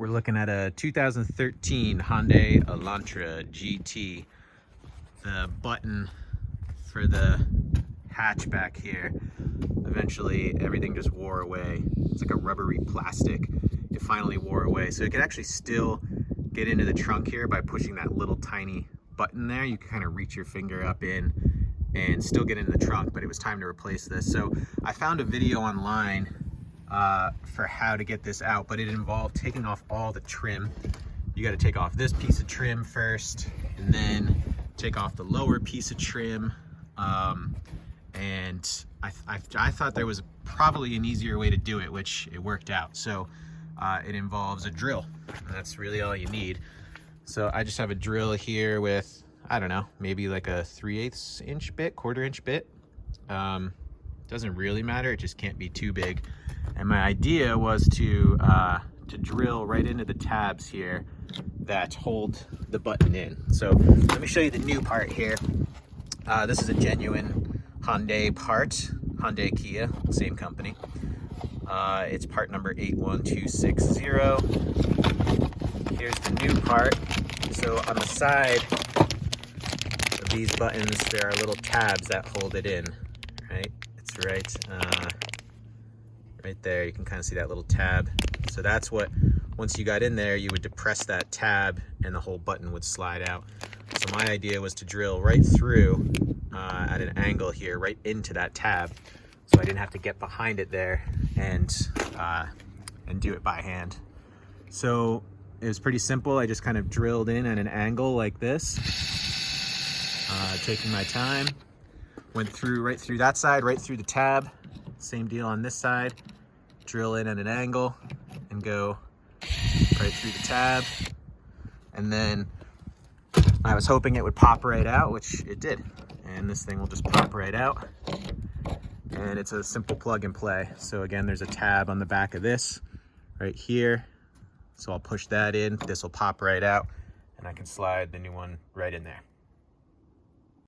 we're looking at a 2013 Hyundai Elantra GT. The button for the hatchback here, eventually everything just wore away. It's like a rubbery plastic. It finally wore away. So it could actually still get into the trunk here by pushing that little tiny button there. You can kind of reach your finger up in and still get into the trunk, but it was time to replace this. So I found a video online for how to get this out, but it involved taking off all the trim. You got to take off this piece of trim first, and then take off the lower piece of trim. And I thought there was probably an easier way to do it, which it worked out. So it involves a drill, and that's really all you need. So I just have a drill here with, I don't know, maybe like a 3/8 inch bit, 1/4 inch bit. Doesn't really matter, it just can't be too big. And my idea was to drill right into the tabs here that hold the button in. So let me show you the new part here. This is a genuine Hyundai part, Hyundai Kia, same company. It's part number 81260. Here's the new part. So on the side of these buttons, there are little tabs that hold it in, right? It's right there. You can kind of see that little tab. So that's what, once you got in there, you would depress that tab and the whole button would slide out. So my idea was to drill right through at an angle here, right into that tab, so I didn't have to get behind it there and do it by hand. So it was pretty simple. I just kind of drilled in at an angle like this, taking my time. Went through right through that side, right through the tab. Same deal on this side. Drill in at an angle and go right through the tab. And then I was hoping it would pop right out, which it did. And this thing will just pop right out. And it's a simple plug and play. So again, there's a tab on the back of this right here. So I'll push that in, this will pop right out, and I can slide the new one right in there.